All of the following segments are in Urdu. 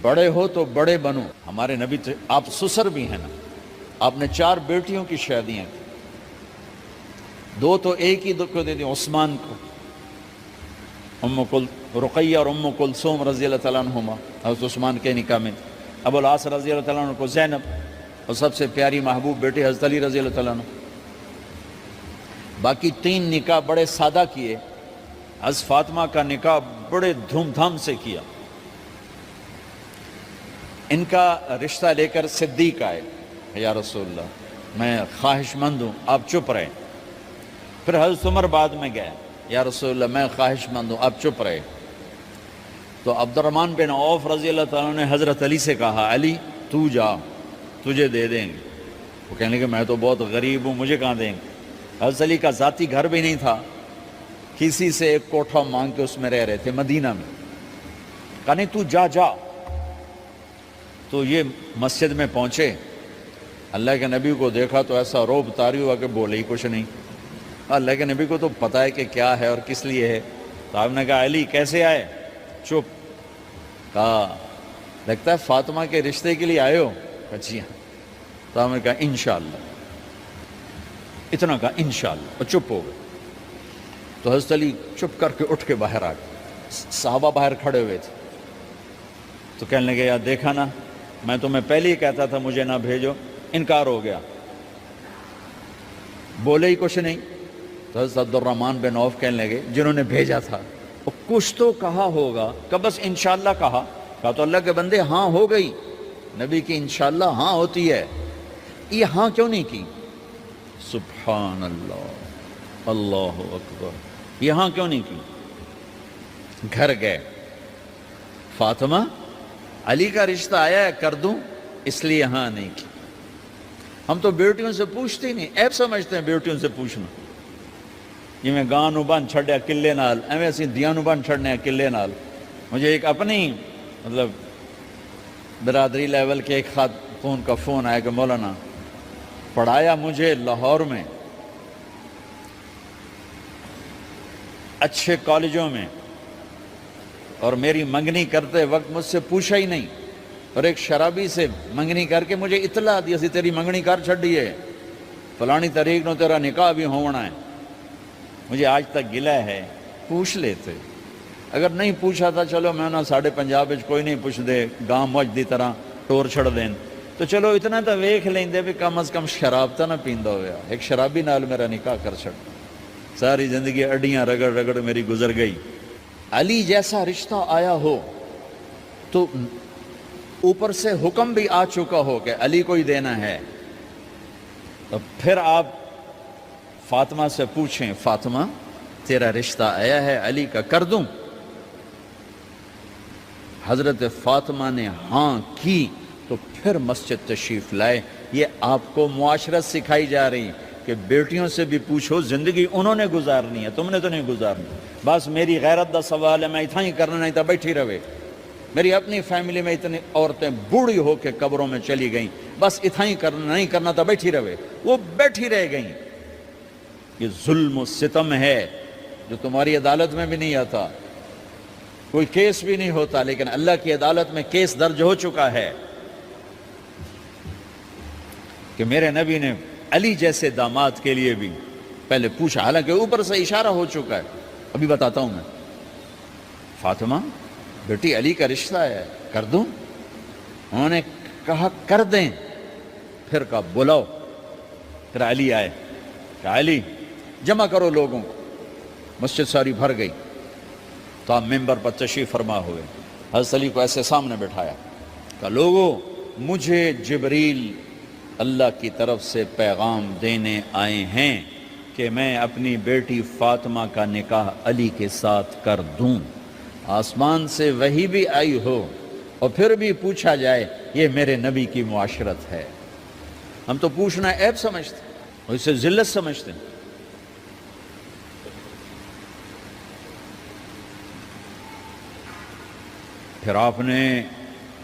بڑے ہو تو بڑے بنو. ہمارے نبی آپ سسر بھی ہیں نا, آپ نے 4 بیٹیوں کی شادیاں کی, 2 تو ایک ہی کو دے دیں عثمان کو, رقیہ اور ام کلثوم رضی اللہ تعالیٰ عنہما حضرت عثمان کے نکاح میں, ابو العاص رضی اللہ تعالیٰ عنہ کو زینب, اور سب سے پیاری محبوب بیٹی حضرت علی رضی اللہ تعالیٰ عنہ. باقی 3 نکاح بڑے سادہ کیے. حضرت فاطمہ کا نکاح بڑے دھوم دھام سے کیا. ان کا رشتہ لے کر صدیق آئے, یا رسول اللہ میں خواہش مند ہوں, آپ چپ رہے. پھر حضرت عمر بعد میں گئے, یا رسول اللہ میں خواہش مند ہوں, آپ چپ رہے. تو عبد الرحمن بن عوف رضی اللہ تعالیٰ نے حضرت علی سے کہا, علی تو جا, تجھے دے دیں گے. وہ کہنے کہ میں تو بہت غریب ہوں, مجھے کہاں دیں گے. حضرت علی کا ذاتی گھر بھی نہیں تھا, کسی سے ایک کوٹھا مانگ کے اس میں رہ رہے تھے مدینہ میں. کہا نہیں تو جا جا. تو یہ مسجد میں پہنچے, اللہ کے نبی کو دیکھا تو ایسا روب طاری ہوا کہ بولے ہی کچھ نہیں. اللہ کے نبی کو تو پتہ ہے کہ کیا ہے اور کس لیے ہے. تو آپ نے کہا علی کیسے آئے؟ چپ. کہا لگتا ہے فاطمہ کے رشتے کے لیے آئے ہو؟ کہا جی ہاں. تو آپ نے کہا انشاءاللہ, اتنا کہا انشاءاللہ, اور چپ ہو گئے. تو حضرت علی چپ کر کے اٹھ کے باہر آ گئے. صحابہ باہر کھڑے ہوئے تھے. تو کہنے لگے, یار دیکھا نا, میں تمہیں پہلے ہی کہتا تھا مجھے نہ بھیجو, انکار ہو گیا, بولے ہی کچھ نہیں. تو حضرت عبد الرحمن بن عوف کہنے لگے جنہوں نے بھیجا تھا, وہ کچھ تو کہا ہوگا, کہ بس انشاءاللہ کہا. کہا تو اللہ کے بندے ہاں ہو گئی, نبی کی انشاءاللہ ہاں ہوتی ہے, یہ ہاں کیوں نہیں کی؟ سبحان اللہ, اللہ اکبر, یہ ہاں کیوں نہیں کی؟ گھر گئے, فاطمہ علی کا رشتہ آیا ہے کر دوں, اس لیے ہاں نہیں کی. ہم تو بیٹیوں سے پوچھتے ہی نہیں, عیب سمجھتے ہیں بیٹیوں سے پوچھنا. جی میں گاں نو بن چھڑیا قلعے نال, ایویں اسی دیاں نو بن چھڑنے قلعے نال. مجھے ایک اپنی مطلب برادری لیول کے ایک خاتون کا فون آیا کہ مولانا پڑھایا مجھے لاہور میں اچھے کالجوں میں, اور میری منگنی کرتے وقت مجھ سے پوچھا ہی نہیں, اور ایک شرابی سے منگنی کر کے مجھے اطلاع دی سی تیری منگنی کر چھڑی ہے, فلانی تاریخ نو تیرا نکاح بھی ہونا ہے. مجھے آج تک گلہ ہے, پوچھ لیتے. اگر نہیں پوچھا تھا چلو میں نا ساڑھے پنجاب کوئی نہیں پوچھ دے, گاں موج دی طرح ٹور چھڑ دین, تو چلو اتنا تو ویکھ لیندے بھی کم از کم شراب تو نہ پیندا ہویا. ایک شرابی نال میرا نکاح کر چھڑ, ساری زندگی اڈیاں رگڑ رگڑ میری گزر گئی. علی جیسا رشتہ آیا ہو تو اوپر سے حکم بھی آ چکا ہو کہ علی کو ہی دینا ہے, تو پھر آپ فاطمہ سے پوچھیں, فاطمہ تیرا رشتہ آیا ہے علی کا, کر دوں؟ حضرت فاطمہ نے ہاں کی تو پھر مسجد تشریف لائے. یہ آپ کو معاشرت سکھائی جا رہی کہ بیٹیوں سے بھی پوچھو, زندگی انہوں نے گزارنی ہے, تم نے تو نہیں گزارنی. بس میری غیرت دا سوال ہے, میں اتنا ہی کرنا, نہیں تھا بیٹھی رہے. میری اپنی فیملی میں اتنی عورتیں بوڑھی ہو کے قبروں میں چلی گئیں, بس اتنا ہی کرنا, نہیں کرنا تھا بیٹھی رہے. وہ بیٹھی رہ گئیں. یہ ظلم و ستم ہے جو تمہاری عدالت میں بھی نہیں آتا, کوئی کیس بھی نہیں ہوتا, لیکن اللہ کی عدالت میں کیس درج ہو چکا ہے کہ میرے نبی نے علی جیسے داماد کے لیے بھی پہلے پوچھا, حالانکہ اوپر سے اشارہ ہو چکا ہے. ابھی بتاتا ہوں میں. فاطمہ بیٹی علی کا رشتہ ہے, کر دوں؟ انہوں نے کہا کر دیں. پھر کہا بلاؤ. پھر علی آئے, کہا علی جمع کرو لوگوں کو. مسجد ساری بھر گئی. تو آپ ممبر پر تشریف فرما ہوئے. حضرت علی کو ایسے سامنے بٹھایا, کہا لوگوں مجھے جبریل اللہ کی طرف سے پیغام دینے آئے ہیں کہ میں اپنی بیٹی فاطمہ کا نکاح علی کے ساتھ کر دوں. آسمان سے وحی بھی آئی ہو اور پھر بھی پوچھا جائے, یہ میرے نبی کی معاشرت ہے. ہم تو پوچھنا عیب سمجھتے اور اسے ذلت سمجھتے ہیں. پھر آپ نے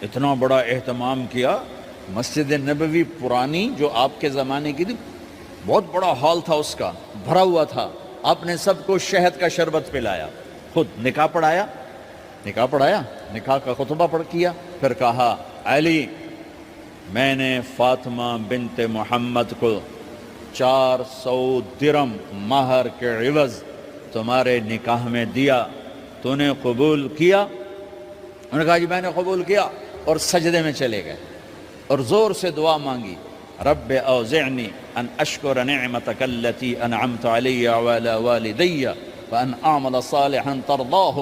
اتنا بڑا اہتمام کیا. مسجد نبوی پرانی جو آپ کے زمانے کی تھی, بہت بڑا ہال تھا, اس کا بھرا ہوا تھا. آپ نے سب کو شہد کا شربت پلایا, خود نکاح پڑھایا, نکاح پڑھایا، نکاح کا خطبہ پڑھ کیا، پھر کہا علی میں نے فاطمہ بنت محمد کو 400 درم مہر کے عوض تمہارے نکاح میں دیا، تو نے قبول کیا؟ انہوں نے کہا جی میں نے قبول کیا، اور سجدے میں چلے گئے اور زور سے دعا مانگی، رب اوزعنی ان اشکر نعمتک التی انعمت علی وعلی والدی وان اعمل صالحا ترضاہ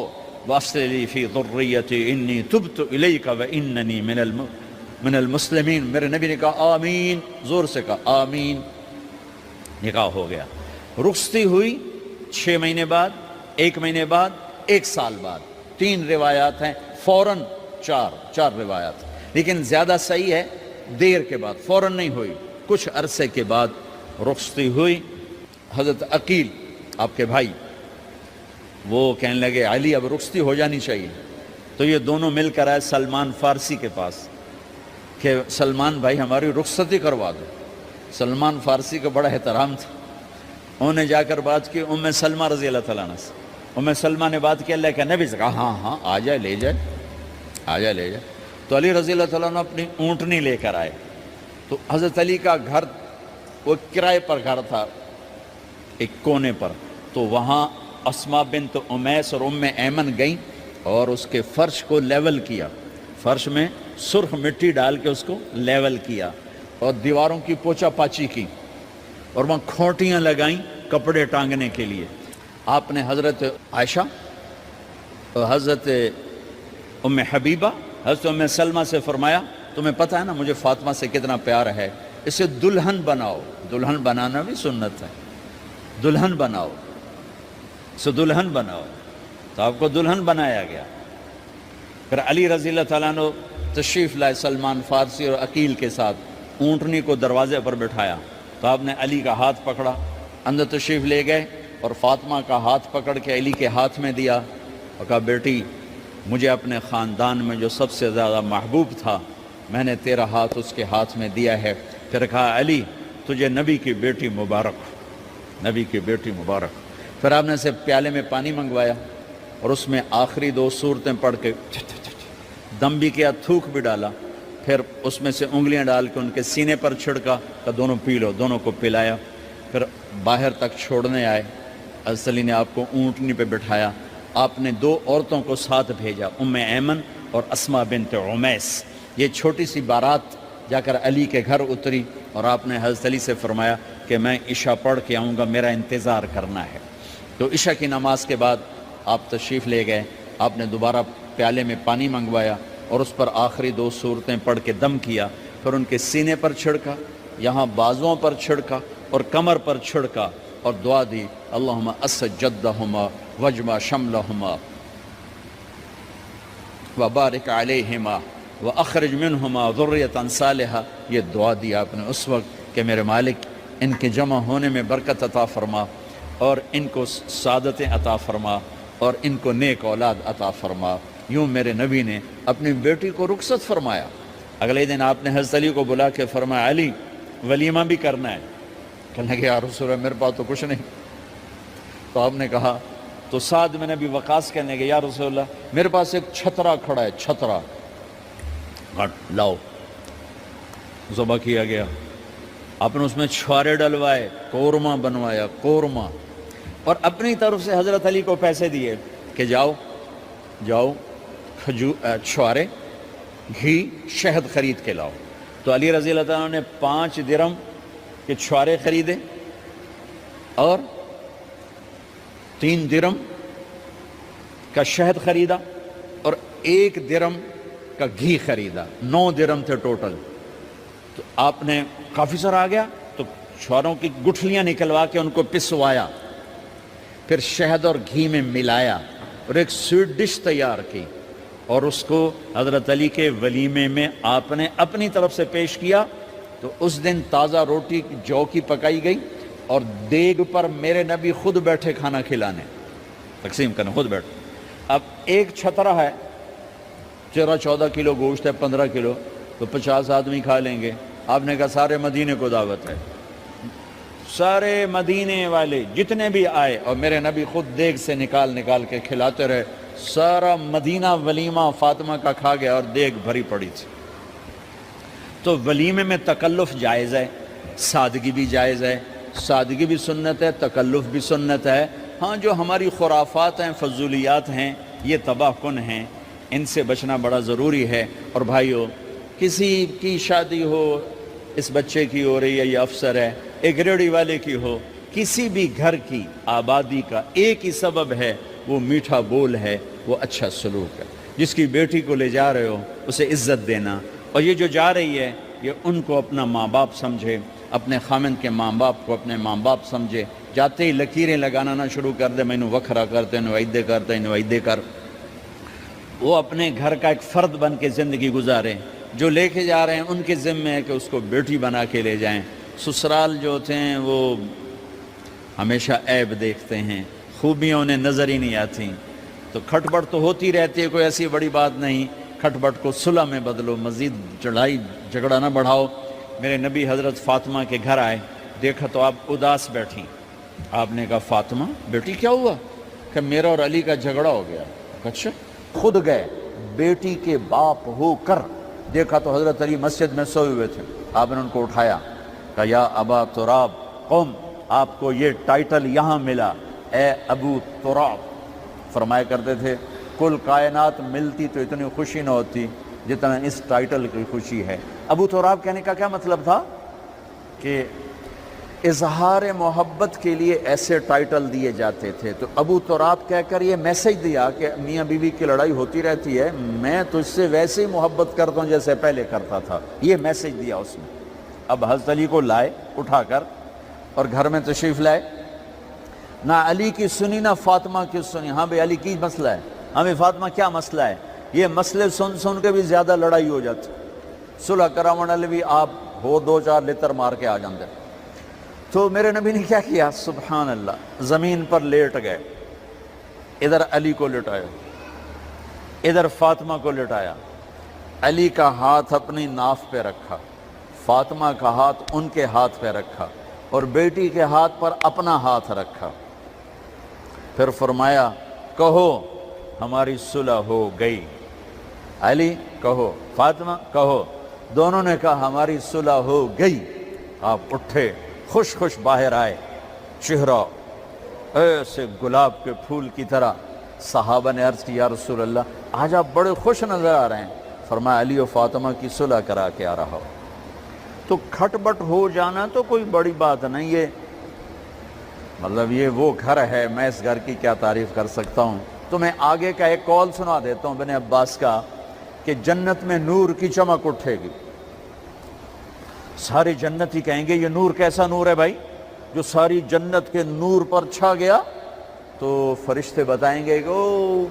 واصلح لی فی ذریتی انی تبت الیک واننی من المسلمین۔ میرے نبی نے کہا آمین، زور سے کہا آمین، نکاح ہو گیا۔ رخصتی ہوئی 6 مہینے بعد، 1 مہینے بعد، 1 سال بعد، 3 روایات ہیں، فوراً 4 روایات، لیکن زیادہ صحیح ہے دیر کے بعد، فوراً نہیں ہوئی، کچھ عرصے کے بعد رخصتی ہوئی۔ حضرت عقیل آپ کے بھائی وہ کہنے لگے علی اب رخصتی ہو جانی چاہیے، تو یہ دونوں مل کر آئے سلمان فارسی کے پاس کہ سلمان بھائی ہماری رخصتی کروا دو۔ سلمان فارسی کا بڑا احترام تھا، انہوں نے جا کر بات کی ام سلمہ رضی اللہ تعالیٰ عنہ سے۔ ام سلمہ نے بات کی اللہ کے نبی سے، کہا ہاں ہاں آ جائے، لے جائے، آ جائے لے جائے۔ تو علی رضی اللہ تعالیٰ عنہ اپنی اونٹنی لے کر آئے، تو حضرت علی کا گھر وہ کرائے پر گھر تھا ایک کونے پر، تو وہاں اسماء بنت امیس اور ام ایمن گئیں اور اس کے فرش کو لیول کیا، فرش میں سرخ مٹی ڈال کے اس کو لیول کیا اور دیواروں کی پوچا پاچی کی، اور وہاں کھوٹیاں لگائیں کپڑے ٹانگنے کے لیے۔ آپ نے حضرت عائشہ، حضرت ام حبیبہ، حضرت ام سلمہ سے فرمایا تمہیں پتہ ہے نا مجھے فاطمہ سے کتنا پیار ہے، اسے دلہن بناؤ۔ دلہن بنانا بھی سنت ہے، دلہن بناؤ، اسے دلہن بناؤ، تو آپ کو دلہن بنایا گیا۔ پھر علی رضی اللہ تعالیٰ عنہ تشریف لائے سلمان فارسی اور عقیل کے ساتھ، اونٹنی کو دروازے پر بٹھایا، تو آپ نے علی کا ہاتھ پکڑا، اندر تشریف لے گئے اور فاطمہ کا ہاتھ پکڑ کے علی کے ہاتھ میں دیا اور کہا بیٹی مجھے اپنے خاندان میں جو سب سے زیادہ محبوب تھا میں نے تیرا ہاتھ اس کے ہاتھ میں دیا ہے۔ پھر کہا علی تجھے نبی کی بیٹی مبارک، نبی کی بیٹی مبارک۔ پھر آپ نے سے پیالے میں پانی منگوایا اور اس میں آخری 2 سورتیں پڑھ کے دم بھی کیا، تھوک بھی ڈالا، پھر اس میں سے انگلیاں ڈال کے ان کے سینے پر چھڑکا کہ دونوں پی لو، دونوں کو پلایا۔ پھر باہر تک چھوڑنے آئے، حضرت علی نے آپ کو اونٹنی پہ بٹھایا، آپ نے 2 عورتوں کو ساتھ بھیجا، ام ایمن اور اسماء بنت عمیس۔ یہ چھوٹی سی بارات جا کر علی کے گھر اتری اور آپ نے حضرت علی سے فرمایا کہ میں عشاء پڑھ کے آؤں گا، میرا انتظار کرنا ہے۔ تو عشاء کی نماز کے بعد آپ تشریف لے گئے، آپ نے دوبارہ پیالے میں پانی منگوایا اور اس پر آخری 2 سورتیں پڑھ کے دم کیا، پھر ان کے سینے پر چھڑکا، یہاں بازوؤں پر چھڑکا اور کمر پر چھڑکا اور دعا دی اللہم اسد جدہما وجمع شملہما وبارک علیہما واخرج منہما ذریۃ صالحہ۔ یہ دعا دی آپ نے اس وقت کہ میرے مالک ان کے جمع ہونے میں برکت عطا فرما اور ان کو سعادتیں عطا فرما اور ان کو نیک اولاد عطا فرما۔ یوں میرے نبی نے اپنی بیٹی کو رخصت فرمایا۔ اگلے دن آپ نے حضرت علی کو بلا کے فرمایا علی ولیمہ بھی کرنا ہے۔ کہنے لگے یا رسول اللہ میرے پاس تو کچھ نہیں۔ تو آپ نے کہا، تو سعد بن ابی وقاص کہنے لگے یا رسول اللہ میرے پاس ایک چھترا کھڑا ہے، چھترا لاؤ، ذبح کیا گیا۔ آپ نے اس میں چھوارے ڈلوائے، قورمہ بنوایا، قورمہ، اور اپنی طرف سے حضرت علی کو پیسے دیے کہ جاؤ چھوارے، گھی، شہد خرید کے لاؤ۔ تو علی رضی اللہ تعالیٰ نے 5 درم کے چھوارے خریدے اور 3 درم کا شہد خریدا اور 1 درم کا گھی خریدا، 9 درم تھے ٹوٹل۔ تو آپ نے کافی سارا آ گیا تو چھواروں کی گٹھلیاں نکلوا کے ان کو پسوایا، پھر شہد اور گھی میں ملایا اور ایک سویٹ ڈش تیار کی اور اس کو حضرت علی کے ولیمے میں آپ نے اپنی طرف سے پیش کیا۔ تو اس دن تازہ روٹی جو کی پکائی گئی اور دیگ پر میرے نبی خود بیٹھے کھانا کھلانے، تقسیم کرنے خود بیٹھے۔ اب ایک چھترا ہے، 13-14 کلو گوشت ہے، 15 کلو، تو 50 آدمی کھا لیں گے۔ آپ نے کہا سارے مدینے کو دعوت ہے، سارے مدینے والے جتنے بھی آئے، اور میرے نبی خود دیگ سے نکال کے کھلاتے رہے سارا مدینہ ولیمہ فاطمہ کا کھا گیا اور دیگ بھری پڑی تھی۔ تو ولیمے میں تکلف جائز ہے، سادگی بھی جائز ہے، سادگی بھی سنت ہے، تکلف بھی سنت ہے۔ ہاں جو ہماری خرافات ہیں، فضولیات ہیں، یہ تباہ کن ہیں، ان سے بچنا بڑا ضروری ہے۔ اور بھائیو، کسی کی شادی ہو، اس بچے کی ہو رہی ہے، یہ افسر ہے، ایک ریڑھی والے کی ہو، کسی بھی گھر کی آبادی کا ایک ہی سبب ہے، وہ میٹھا بول ہے، وہ اچھا سلوک ہے۔ جس کی بیٹی کو لے جا رہے ہو اسے عزت دینا، اور یہ جو جا رہی ہے یہ ان کو اپنا ماں باپ سمجھے، اپنے خامند کے ماں باپ کو اپنے ماں باپ سمجھے۔ جاتے ہی لکیریں لگانا نہ شروع کر دے، میں انہوں وکھرا کرتے انہوں ایدے کرتے انہوں ایدے کر۔ وہ اپنے گھر کا ایک فرد بن کے زندگی گزارے۔ جو لے کے جا رہے ہیں ان کے ذمہ ہے کہ اس کو بیٹی بنا کے لے جائیں۔ سسرال جو ہوتے ہیں وہ ہمیشہ عیب دیکھتے ہیں، خوبیاں انہیں نظر ہی نہیں آتی۔ تو کھٹ بٹ تو ہوتی رہتی ہے، کوئی ایسی بڑی بات نہیں، کھٹ بٹ کو صلح میں بدلو، مزید لڑائی جھگڑا نہ بڑھاؤ۔ میرے نبی حضرت فاطمہ کے گھر آئے، دیکھا تو آپ اداس بیٹھی۔ آپ نے کہا فاطمہ بیٹی کیا ہوا؟ کہ میرا اور علی کا جھگڑا ہو گیا۔ اچھا؟ خود گئے بیٹی کے باپ ہو کر، دیکھا تو حضرت علی مسجد میں سوئے ہوئے تھے۔ آپ نے ان کو اٹھایا، کہا یا ابا تراب قم، آپ کو یہ ٹائٹل یہاں ملا، اے ابو تراب۔ فرمایا کرتے تھے کل کائنات ملتی تو اتنی خوشی نہ ہوتی جتنا اس ٹائٹل کی خوشی ہے۔ ابو تراب کہنے کا کیا مطلب تھا؟ کہ اظہار محبت کے لیے ایسے ٹائٹل دیے جاتے تھے۔ تو ابو تراب کہہ کر یہ میسج دیا کہ میاں بیوی کی لڑائی ہوتی رہتی ہے، میں تجھ سے ویسے ہی محبت کرتا ہوں جیسے پہلے کرتا تھا، یہ میسج دیا اس نے۔ اب حضرت علی کو لائے اٹھا کر اور گھر میں تشریف لائے، نہ علی کی سنی نہ فاطمہ کی سنی۔ ہاں بھئی علی کی مسئلہ ہے، ہاں بھئی فاطمہ کیا مسئلہ ہے؟ یہ مسئلے سن سن کے بھی زیادہ لڑائی ہو جاتی۔ صلح کراون والے بھی آپ ہو دو چار لتر مار کے آ جاندے۔ تو میرے نبی نے کیا کیا؟ سبحان اللہ، زمین پر لیٹ گئے، ادھر علی کو لٹایا، ادھر فاطمہ کو لٹایا، علی کا ہاتھ اپنی ناف پہ رکھا، فاطمہ کا ہاتھ ان کے ہاتھ پہ رکھا، اور بیٹی کے ہاتھ پر اپنا ہاتھ رکھا۔ پھر فرمایا کہو ہماری صلح ہو گئی۔ علی کہو، فاطمہ کہو۔ دونوں نے کہا ہماری صلح ہو گئی۔ آپ اٹھے، خوش خوش باہر آئے، چہرہ ایسے گلاب کے پھول کی طرح۔ صحابہ نے عرض کی یا رسول اللہ آج آپ بڑے خوش نظر آ رہے ہیں۔ فرمایا علی و فاطمہ کی صلح کرا کے آ رہا ہو۔ تو کھٹ بٹ ہو جانا تو کوئی بڑی بات نہیں ہے، مطلب یہ وہ گھر ہے، میں اس گھر کی کیا تعریف کر سکتا ہوں۔ تو میں آگے کا ایک قول سنا دیتا ہوں ابن عباس کا، کہ جنت میں نور کی چمک اٹھے گی، سارے جنتی کہیں گے یہ نور کیسا نور ہے بھائی جو ساری جنت کے نور پر چھا گیا؟ تو فرشتے بتائیں گے کہ او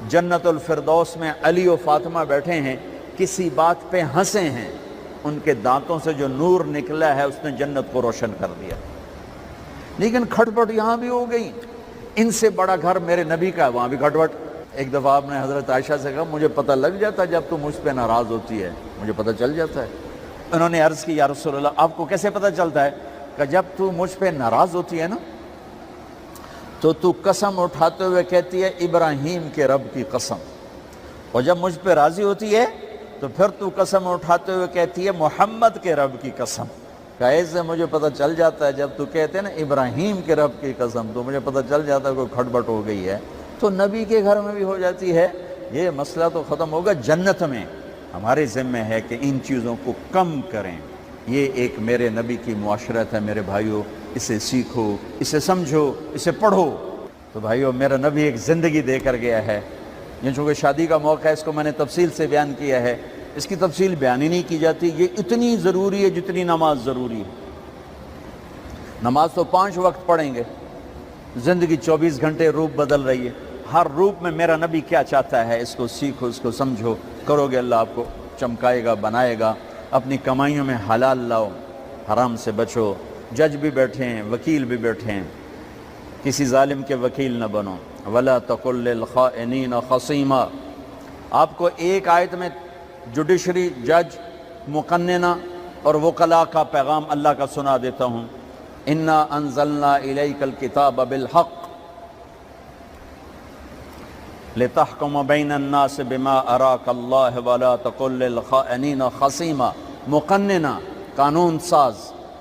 جنت الفردوس میں علی و فاطمہ بیٹھے ہیں، کسی بات پہ ہنسے ہیں، ان کے دانتوں سے جو نور نکلا ہے اس نے جنت کو روشن کر دیا۔ لیکن کھٹ بٹ یہاں بھی ہو گئی، ان سے بڑا گھر میرے نبی کا ہے، وہاں بھی کھٹ بٹ۔ ایک دفعہ آپ نے حضرت عائشہ سے کہا مجھے پتہ لگ جاتا ہے جب تو مجھ پہ ناراض ہوتی ہے، مجھے پتہ چل جاتا ہے۔ انہوں نے عرض کی یا رسول اللہ آپ کو کیسے پتہ چلتا ہے؟ کہ جب تو مجھ پہ ناراض ہوتی ہے نا تو قسم اٹھاتے ہوئے کہتی ہے ابراہیم کے رب کی قسم، اور جب مجھ پہ راضی ہوتی ہے تو پھر تو قسم اٹھاتے ہوئے کہتی ہے محمد کے رب کی قسم۔ کہ ایسے مجھے پتہ چل جاتا ہے جب تو کہتے ہیں نا ابراہیم کے رب کی قسم، تو مجھے پتہ چل جاتا ہے کوئی کھٹ بٹ ہو گئی ہے۔ تو نبی کے گھر میں بھی ہو جاتی ہے، یہ مسئلہ تو ختم ہوگا۔ جنت میں ہمارے ذمہ ہے کہ ان چیزوں کو کم کریں۔ یہ ایک میرے نبی کی معاشرت ہے میرے بھائیوں، اسے سیکھو، اسے سمجھو، اسے پڑھو۔ تو بھائیوں میرا نبی ایک زندگی دے کر گیا ہے، یہ چونکہ شادی کا موقع ہے اس کو میں نے تفصیل سے بیان کیا ہے، اس کی تفصیل بیان ہی نہیں کی جاتی۔ یہ اتنی ضروری ہے جتنی نماز ضروری ہے۔ نماز تو 5 وقت پڑھیں گے، زندگی 24 گھنٹے روپ بدل رہی ہے، ہر روپ میں میرا نبی کیا چاہتا ہے اس کو سیکھو، اس کو سمجھو، کرو گے اللہ آپ کو چمکائے گا، بنائے گا۔ اپنی کمائیوں میں حلال لاؤ، حرام سے بچو۔ جج بھی بیٹھے ہیں، وکیل بھی بیٹھے ہیں، کسی ظالم کے وکیل نہ بنو۔ وَلَا تَقُلْ لِلْخَائِنِينَ خَصِيمًا۔ آپ کو ایک آیت میں جوڈیشری، جج، مقننہ اور وکلاء کا پیغام اللہ کا سنا دیتا ہوں۔ إِنَّا أَنزَلْنَا إِلَيْكَ الْكِتَابَ بِالْحَقِّ لتحکم بین الناس بما اراک اللہ ولا تقل للخائنین خصیما، مقننہ قانون ساز،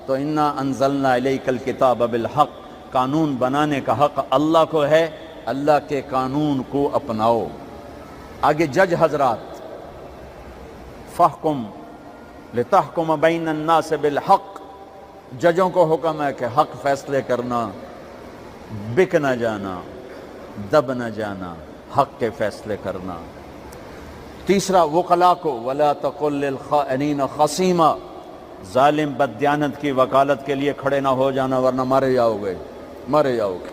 تو انا انزلنا الیک الکتاب بالحق، قانون بنانے کا حق اللہ کو ہے، اللہ کے قانون کو اپناؤ۔ آگے جج حضرات، فحکم لتحکم بین الناس بالحق، ججوں کو حکم ہے کہ حق فیصلے کرنا، بک نہ جانا، دب نہ جانا، حق کے فیصلے کرنا۔ تیسرا وکلاء کو ولا تقل للخائنین خصیما، ظالم بددیانت کی وکالت کے لیے کھڑے نہ ہو جانا ورنہ مارے جاؤ گے، مارے جاؤ گے۔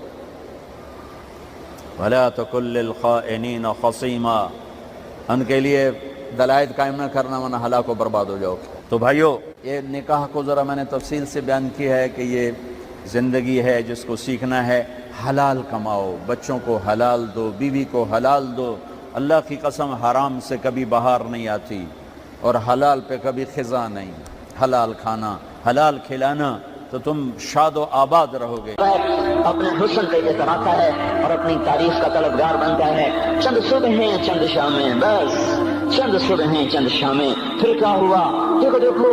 ولا تقل للخائنین خصیما، ان کے لیے دلائل قائم نہ کرنا ورنہ ہلاک و برباد ہو جاؤ گے۔ تو بھائیو، یہ نکاح کو ذرا میں نے تفصیل سے بیان کی ہے کہ یہ زندگی ہے جس کو سیکھنا ہے۔ حلال کماؤ، بچوں کو حلال دو، بیوی کو حلال دو۔ اللہ کی قسم حرام سے کبھی بہار نہیں آتی اور حلال پہ کبھی خزاں نہیں۔ حلال کھانا، حلال کھلانا تو تم شاد و آباد رہو گے۔ اپنے حسن پہ اتراتا ہے اور اپنی تعریف کا طلبگار بنتا ہے۔ چند صبح چند شامیں، بس چند صبح چند شامیں، پھر کیا ہوا؟ دیکھو دیکھو،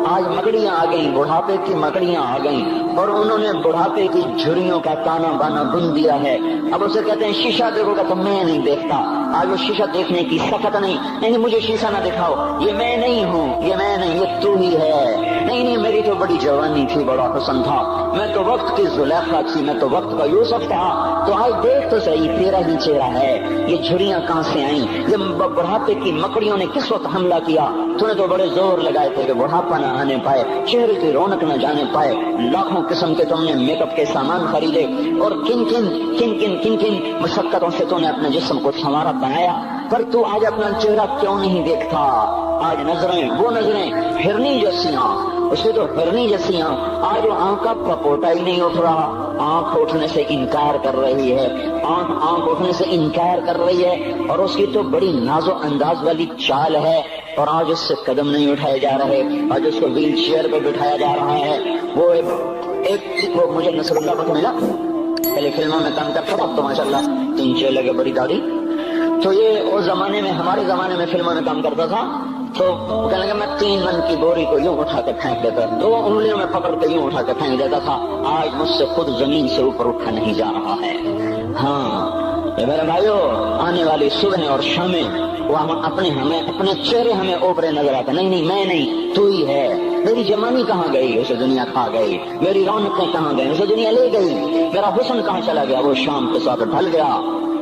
آج مکڑیاں آ گئیں، بڑھاپے کی مکڑیاں آ گئیں اور انہوں نے بڑھاپے کی جھریوں کا تانا بانا بن دیا ہے۔ اب اسے کہتے ہیں شیشہ دیکھو گا تو میں نہیں دیکھتا۔ آج وہ شیشہ دیکھنے کی سخت نہیں، مجھے شیشہ نہ دکھاؤ، یہ میں نہیں ہوں، یہ میں نہیں، یہ تو ہی ہے۔ نہیں، میری تو بڑی جوانی تھی، بڑا حسن تھا، میں تو وقت کی زلیخا تھی، میں تو وقت کا یوسف تھا۔ تو آج دیکھ تو صحیح، تیرا ہی چہرہ ہے۔ یہ جھریاں کہاں سے آئیں؟ یہ بڑھاپے کی مکڑیوں نے کس وقت حملہ کیا؟ تو نے تو بڑے زور لگائے تھے کہ بڑھاپا نہ آنے پائے، چہرے کی رونق نہ جانے پائے۔ لاکھوں قسم کے تم نے میک اپ کے سامان خریدے اور کن کن مشقتوں سے تو نے اپنے جسم کو سنوارا بنایا، پر تو آج اپنا چہرہ کیوں نہیں دیکھتا؟ آج نظریں، وہ نظریں ہرنی جیسیاں، اسے تو ہرنی جیسیاں، آج وہ آنکھ کا پپوٹا ہی نہیں اٹھ رہا، آنکھ اٹھنے سے انکار کر رہی ہے، آنکھ اٹھنے سے انکار کر رہی ہے، اور اس کی تو بڑی ناز و انداز والی چال ہے، اور آج اس سے قدم نہیں اٹھائے جا رہے، آج اس کو ویل چیئر پہ بٹھایا جا رہا ہے۔ وہ مجھے نصر اللہ کو ملا، پہلے فلموں میں کام کرتا تھا، اب تو ماشاءاللہ 3-4 لگے بڑی داڑھی۔ تو یہ اس زمانے میں، ہمارے زمانے میں فلموں میں کام کرتا تھا، تو کہنے لگا میں 3 من کی بوری کو یوں اٹھا کے پھینک دیتا، 2 انگلیوں میں پکڑ کے یوں اٹھا کے پھینک دیتا تھا، آج مجھ سے خود زمین سے اوپر اٹھا نہیں جا رہا ہے۔ ہاں میرے بھائیو، آنے والی صبح اور شامیں وہ اپنے چہرے ہمیں اوپرے نظر آتے، نہیں میں نہیں، تو ہی ہے۔ میری جوانی کہاں گئی؟ اسے دنیا کھا گئی۔ میری رونقیں کہاں گئی؟ اسے دنیا لے گئی۔ میرا حسن کہاں چلا گیا؟ وہ شام کے ساتھ ڈھل گیا۔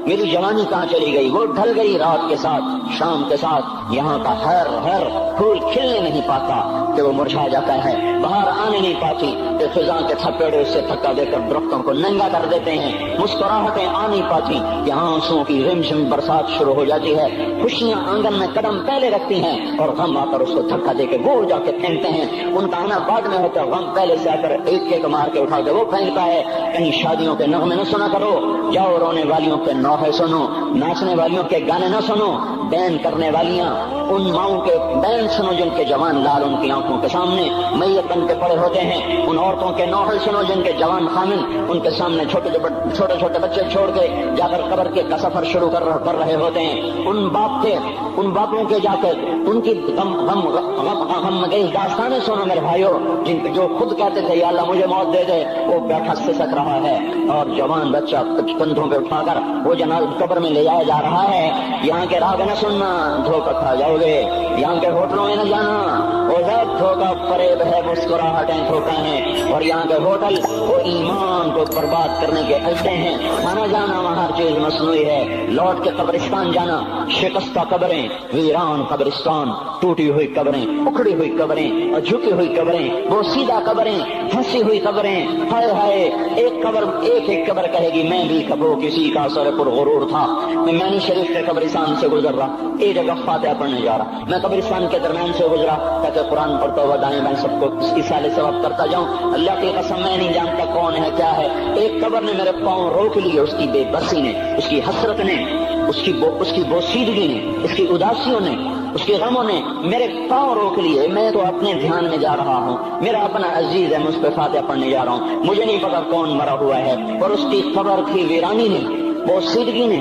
میری جوانی کہاں چلی گئی؟ وہ ڈھل گئی رات کے ساتھ، شام کے ساتھ۔ یہاں کا ہر پھول کھلنے نہیں پاتا کہ وہ مرجھا جاتا ہے، باہر آنے نہیں پاتی کہ خزاں کے تھپیڑے سے دھکا دے کر درختوں کو ننگا کر دیتے ہیں، مسکراہٹیں آ نہیں پاتی کہ آنسوؤں کی رمجم برسات شروع ہو جاتی ہے، خوشیاں آنگن میں قدم پہلے رکھتی ہیں اور غم آ کر اس کو دھکا دے کے گول جا کے پھینکتے ہیں۔ ان کا آنا بعد میں ہوتا ہے، غم پہلے سے آ کر ایک مار کے اٹھا کے وہ پھینکتا ہے۔ کہیں شادیوں کے نغمے نہ سنا کرو، جاؤ رونے والیوں کے نوحے سنو، ناچنے والیوں کے گانے نہ سنو، بین کرنے والیاں ان ماؤں کے بین سنو جن کے جوان لال ان کی آنکھوں کے سامنے میت بن کے پڑے ہوتے ہیں، ان عورتوں کے نوحے سنو جن کے جوان خامن ان کے سامنے چھوٹے چھوٹے بچے چھوڑ کے جا کر قبر کا سفر شروع کر رہے ہوتے ہیں، ان باپوں کے جا کر ان کی غم گئی داستانیں سنو میرے بھائیو، جو خود کہتے تھے یا اللہ مجھے موت دے دے، وہ بیٹھا سسک رہا ہے، اور جوان بچہ کندھوں پہ اٹھا کر وہ جناب قبر میں لے جایا جا رہا ہے۔ یہاں کے راگ نہ سننا، دھوکہ کھا جاؤ گے، یہاں کے ہوٹلوں میں نہ جانا، وہ ذات دھوکہ فریب ہے، مسکراہٹیں دھوکہ ہیں، اور یہاں کے ہوٹل وہ ایمان کو برباد کرنے کے اڈے ہیں، کھانا جانا وہاں ہر چیز مصنوعی ہے، لوٹ کے قبرستان جانا، شکستہ قبریں، ویران قبرستان، ٹوٹی ہوئی قبریں، اکھڑی ہوئی قبریں اور جھکی ہوئی قبریں، وہ سیدھا قبریں، پھنسی ہوئی قبریں، ہائے ہائے، ایک قبر کہے گی میں بھی کبو کسی کا سر پر غرور تھا، میں مینی شریف کے قبرستان سے گزر رہا، ایک جگہ فاتحہ پڑھنے جا رہا، میں قبرستان کے درمیان سے گزرا تاکہ قرآن پڑھتا ہوا دائیں بائیں سب کو اصالے ثواب کرتا جاؤں، اللہ کی قسم میں نہیں جانتا کون ہے کیا ہے، ایک قبر نے میرے پاؤں روک لیے، اس کی بے بسی نے، اس کی حسرت نے، اس کی بوسیدگی نے، اس کی اداسیوں نے، اس کے غموں نے میرے پاؤں روک لیے، میں تو اپنے دھیان میں جا رہا ہوں، میرا اپنا عزیز ہے، میں اس پہ فاتحہ پڑھنے جا رہا ہوں، مجھے نہیں پتا کون مرا ہوا ہے، اور اس کی قبر کی ویرانی نے، بوسیدگی نے،